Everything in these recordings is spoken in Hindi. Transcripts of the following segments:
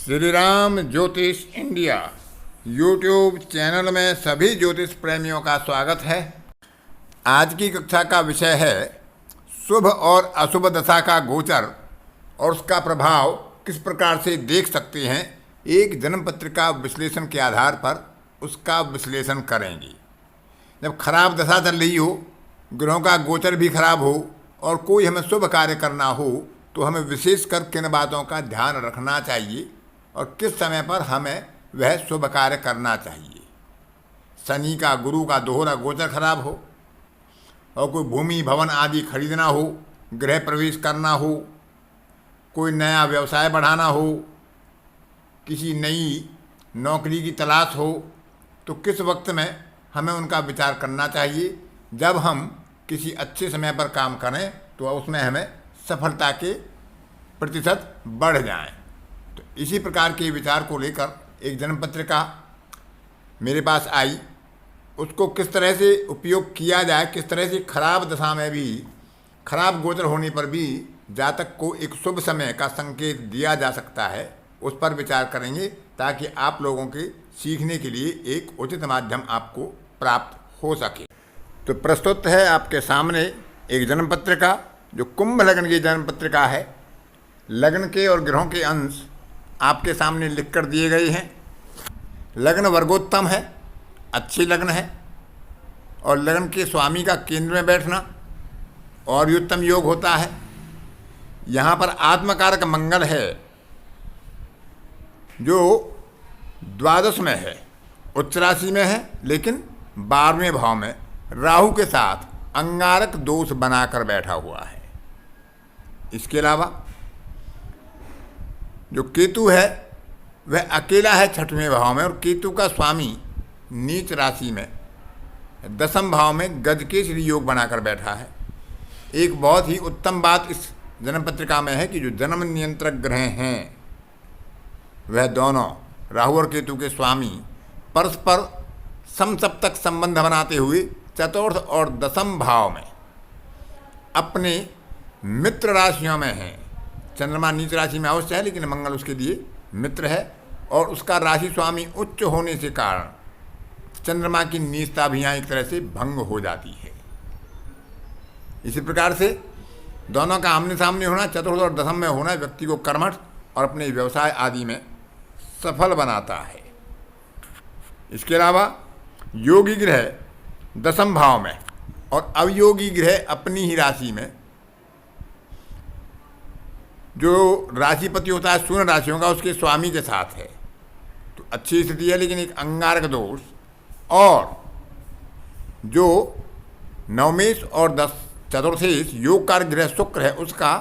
श्री राम ज्योतिष इंडिया यूट्यूब चैनल में सभी ज्योतिष प्रेमियों का स्वागत है। आज की कक्षा का विषय है शुभ और अशुभ दशा का गोचर और उसका प्रभाव किस प्रकार से देख सकते हैं। एक जन्म पत्रिका विश्लेषण के आधार पर उसका विश्लेषण करेंगे। जब खराब दशा चल रही हो, ग्रहों का गोचर भी खराब हो और कोई हमें शुभ कार्य करना हो, तो हमें विशेषकर किन बातों का ध्यान रखना चाहिए और किस समय पर हमें वह शुभ कार्य करना चाहिए। शनि का, गुरु का दोहरा गोचर खराब हो और कोई भूमि भवन आदि खरीदना हो, गृह प्रवेश करना हो, कोई नया व्यवसाय बढ़ाना हो, किसी नई नौकरी की तलाश हो, तो किस वक्त में हमें उनका विचार करना चाहिए। जब हम किसी अच्छे समय पर काम करें तो उसमें हमें सफलता के प्रतिशत बढ़ जाएं। तो इसी प्रकार के विचार को लेकर एक जन्म पत्रिका मेरे पास आई। उसको किस तरह से उपयोग किया जाए, किस तरह से खराब दशा में भी, खराब गोचर होने पर भी जातक को एक शुभ समय का संकेत दिया जा सकता है, उस पर विचार करेंगे ताकि आप लोगों के सीखने के लिए एक उचित माध्यम आपको प्राप्त हो सके। तो प्रस्तुत है आपके सामने एक जन्म पत्रिका जो कुंभ लग्न की जन्म पत्रिका है। लग्न के और ग्रहों के अंश आपके सामने लिख कर दिए गए हैं। लग्न वर्गोत्तम है, अच्छी लग्न है और लग्न के स्वामी का केंद्र में बैठना और उत्तम योग होता है। यहाँ पर आत्मकारक मंगल है जो द्वादश में है, उच्च राशि में है, लेकिन 12वें भाव में राहु के साथ अंगारक दोष बनाकर बैठा हुआ है। इसके अलावा जो केतु है वह अकेला है 6वें भाव में और केतु का स्वामी नीच राशि में 10वें भाव में गजकेसरी योग बनाकर बैठा है। एक बहुत ही उत्तम बात इस जन्म पत्रिका में है कि जो जन्म नियंत्रक ग्रह हैं वह दोनों राहु और केतु के स्वामी परस्पर समसप्तक संबंध बनाते हुए चतुर्थ और 10वें भाव में अपने मित्र राशियों में हैं। चंद्रमा नीच राशि में अवश्य है, लेकिन मंगल उसके लिए मित्र है और उसका राशि स्वामी उच्च होने के कारण चंद्रमा की नीचता भी यहाँ एक तरह से भंग हो जाती है। इसी प्रकार से दोनों का आमने सामने होना, चतुर्थ और 10वें में होना व्यक्ति को कर्मठ और अपने व्यवसाय आदि में सफल बनाता है। इसके अलावा योगी ग्रह 10वें भाव में और अवयोगी ग्रह अपनी ही राशि में, जो राशिपति होता है शून्य राशियों का, उसके स्वामी के साथ है, तो अच्छी स्थिति है। लेकिन एक अंगारक दोष और जो नवमेश और 10 चतुर्थेश योगकार ग्रह शुक्र है, उसका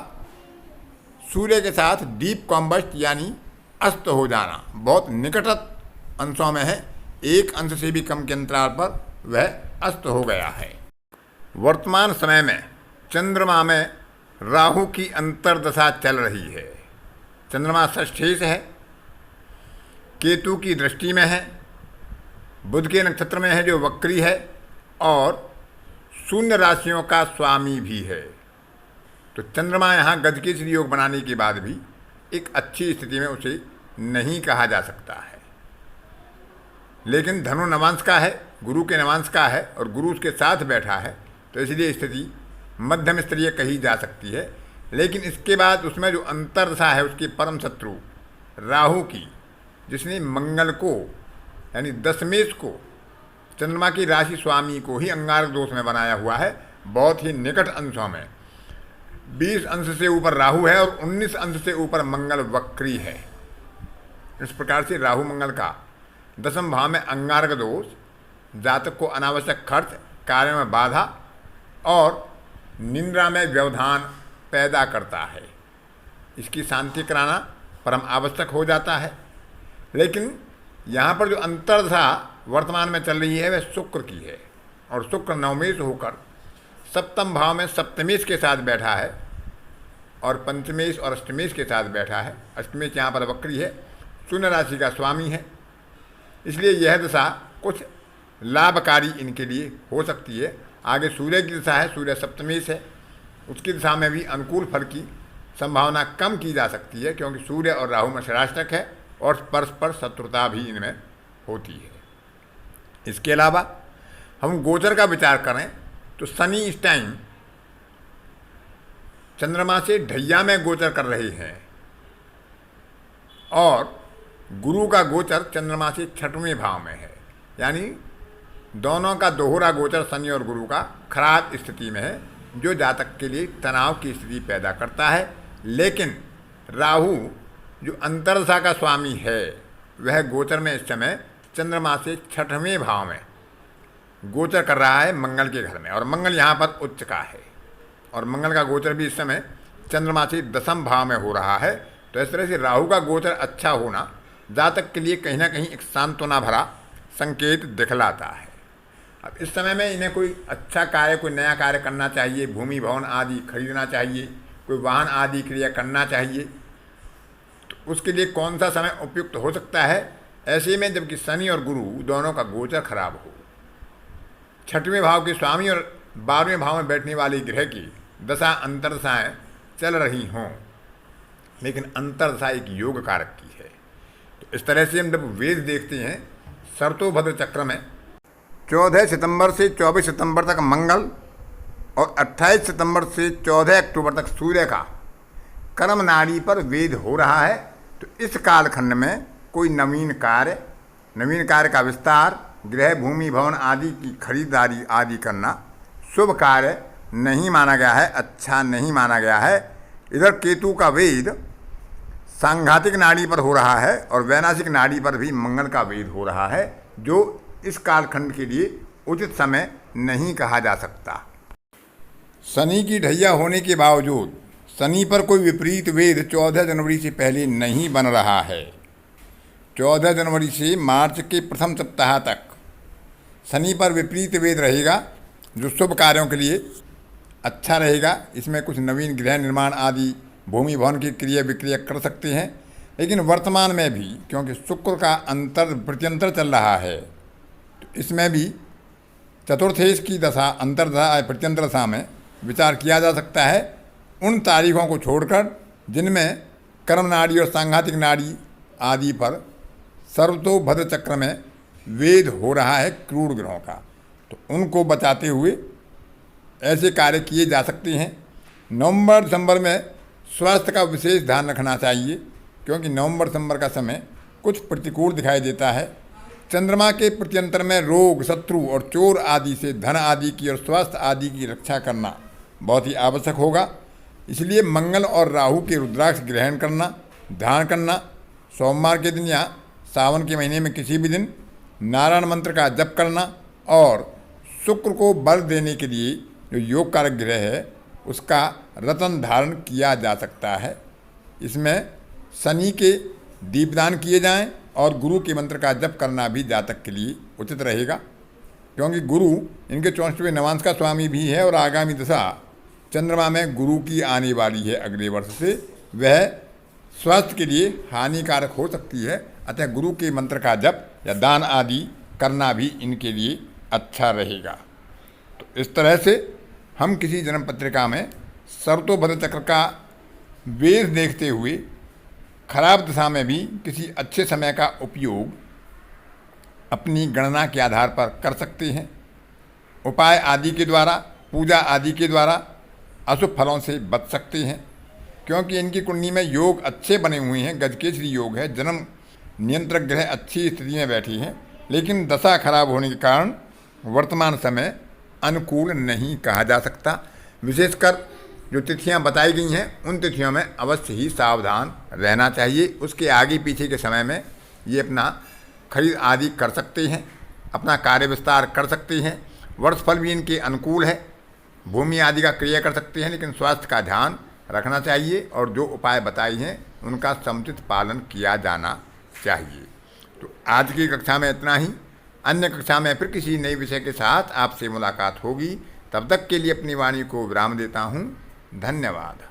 सूर्य के साथ डीप कॉम्बस्ट यानी अस्त हो जाना बहुत निकटस्थ अंशों में है। एक अंश से भी कम के अंतराल पर वह अस्त हो गया है। वर्तमान समय में चंद्रमा में राहु की अंतर्दशा चल रही है। चंद्रमा षष्ठेश है, केतु की दृष्टि में है, बुध के नक्षत्र में है जो वक्री है और शून्य राशियों का स्वामी भी है। तो चंद्रमा यहाँ गजकेसरी योग बनाने के बाद भी एक अच्छी स्थिति में उसे नहीं कहा जा सकता है। लेकिन धनु नवांश का है, गुरु के नवांश का है और गुरु उसके साथ बैठा है, तो इसलिए स्थिति मध्यम स्तरीय कही जा सकती है। लेकिन इसके बाद उसमें जो अंतर्दशा है उसके परम शत्रु राहु की, जिसने मंगल को यानी दशमेश को चंद्रमा की राशि स्वामी को ही अंगारक दोष में बनाया हुआ है। बहुत ही निकट अंशों में 20 अंश से ऊपर राहु है और 19 अंश से ऊपर मंगल वक्री है। इस प्रकार से राहु मंगल का 10वें भाव में अंगारक दोष जातक को अनावश्यक खर्च, कार्य में बाधा और निंद्रा में व्यवधान पैदा करता है। इसकी शांति कराना परम आवश्यक हो जाता है। लेकिन यहाँ पर जो अंतर्दशा वर्तमान में चल रही है वह शुक्र की है और शुक्र नवमेश होकर 7वें भाव में सप्तमेश के साथ बैठा है और पंचमेश और अष्टमेश के साथ बैठा है। अष्टमेश यहाँ पर वक्री है, शून्य राशि का स्वामी है। इसलिए यह दशा कुछ लाभकारी इनके लिए हो सकती है। आगे सूर्य की दशा है, सूर्य सप्तमेश है, उसकी दिशा में भी अनुकूल फल की संभावना कम की जा सकती है, क्योंकि सूर्य और राहु में षडाष्टक है और परस्पर शत्रुता भी इनमें होती है। इसके अलावा हम गोचर का विचार करें तो शनि इस टाइम चंद्रमा से ढैया में गोचर कर रहे हैं और गुरु का गोचर चंद्रमा से 6वें भाव में है, यानी दोनों का दोहरा गोचर शनि और गुरु का खराब स्थिति में है, जो जातक के लिए तनाव की स्थिति पैदा करता है। लेकिन राहु जो अंतरदशा का स्वामी है वह गोचर में इस समय चंद्रमा से 6वें भाव में गोचर कर रहा है मंगल के घर में, और मंगल यहाँ पर उच्च का है और मंगल का गोचर भी इस समय चंद्रमा से 10वें भाव में हो रहा है। तो इस तरह से राहु का गोचर अच्छा होना जातक के लिए कहीं ना कहीं एक सांत्वना भरा संकेत दिखलाता है। अब इस समय में इन्हें कोई अच्छा कार्य, कोई नया कार्य करना चाहिए, भूमि भवन आदि खरीदना चाहिए, कोई वाहन आदि क्रिया करना चाहिए, तो उसके लिए कौन सा समय उपयुक्त हो सकता है? ऐसे में जबकि शनि और गुरु दोनों का गोचर खराब हो, 6वें भाव के स्वामी और 12वें भाव में बैठने वाले ग्रह की दशा अंतरदशाएँ चल रही हों, लेकिन अंतरदशा एक योग कारक की है। तो इस तरह से हम जब वेद देखते हैं, सर्तोभद्र चक्र में 14 सितंबर से 24 सितंबर तक मंगल और 28 सितंबर से 14 अक्टूबर तक सूर्य का कर्म नाड़ी पर वेद हो रहा है। तो इस कालखंड में कोई नवीन कार्य का विस्तार, गृह भूमि भवन आदि की खरीदारी आदि करना शुभ कार्य नहीं माना गया है, अच्छा नहीं माना गया है। इधर केतु का वेद सांघातिक नाड़ी पर हो रहा है और वैनाशिक नाड़ी पर भी मंगल का वेद हो रहा है, जो इस कालखंड के लिए उचित समय नहीं कहा जा सकता। शनि की ढैया होने के बावजूद शनि पर कोई विपरीत वेद 14 जनवरी से पहले नहीं बन रहा है। 14 जनवरी से मार्च के प्रथम सप्ताह तक शनि पर विपरीत वेद रहेगा, जो शुभ कार्यों के लिए अच्छा रहेगा। इसमें कुछ नवीन गृह निर्माण आदि, भूमि भवन की क्रिया विक्रिया कर सकते हैं। लेकिन वर्तमान में भी क्योंकि शुक्र का प्रत्यंतर चल रहा है, तो इसमें भी चतुर्थेश की दशा अंतर्दशा प्रत्यंतर दशा में विचार किया जा सकता है, उन तारीखों को छोड़कर जिनमें कर्म नाड़ी और सांघातिक नाड़ी आदि पर सर्वतोभद्र चक्र में वेद हो रहा है क्रूर ग्रहों का, तो उनको बचाते हुए ऐसे कार्य किए जा सकते हैं। नवंबर दिसंबर में स्वास्थ्य का विशेष ध्यान रखना चाहिए, क्योंकि नवंबर दिसंबर का समय कुछ प्रतिकूल दिखाई देता है। चंद्रमा के प्रत्यंतर में रोग, शत्रु और चोर आदि से धन आदि की और स्वास्थ्य आदि की रक्षा करना बहुत ही आवश्यक होगा। इसलिए मंगल और राहु के रुद्राक्ष ग्रहण करना, ध्यान करना, सोमवार के दिन या सावन के महीने में किसी भी दिन नारायण मंत्र का जप करना और शुक्र को बल देने के लिए जो योग कारक ग्रह है उसका रत्न धारण किया जा सकता है। इसमें शनि के दीपदान किए जाएं और गुरु के मंत्र का जप करना भी जातक के लिए उचित रहेगा, क्योंकि गुरु इनके 64वें नवांश का स्वामी भी है और आगामी दशा चंद्रमा में गुरु की आने वाली है अगले वर्ष से, वह स्वास्थ्य के लिए हानिकारक हो सकती है। अतः गुरु के मंत्र का जप या दान आदि करना भी इनके लिए अच्छा रहेगा। तो इस तरह से हम किसी जन्म पत्रिका में सर्तोभद्र चक्र का वेद देखते हुए खराब दशा में भी किसी अच्छे समय का उपयोग अपनी गणना के आधार पर कर सकते हैं। उपाय आदि के द्वारा, पूजा आदि के द्वारा अशुभ फलों से बच सकते हैं, क्योंकि इनकी कुंडली में योग अच्छे बने हुए हैं। गजकेसरी योग है, जन्म नियंत्रक ग्रह अच्छी स्थिति में बैठी हैं, लेकिन दशा खराब होने के कारण वर्तमान समय अनुकूल नहीं कहा जा सकता। विशेषकर जो तिथियां बताई गई हैं उन तिथियों में अवश्य ही सावधान रहना चाहिए। उसके आगे पीछे के समय में ये अपना खरीद आदि कर सकते हैं, अपना कार्य विस्तार कर सकते हैं। वर्षफल भी इनके अनुकूल है, भूमि आदि का क्रिया कर सकते हैं, लेकिन स्वास्थ्य का ध्यान रखना चाहिए और जो उपाय बताए हैं उनका समुचित पालन किया जाना चाहिए। तो आज की कक्षा में इतना ही। अन्य कक्षा में फिर किसी नए विषय के साथ आपसे मुलाकात होगी। तब तक के लिए अपनी वाणी को विराम देता हूँ। धन्यवाद।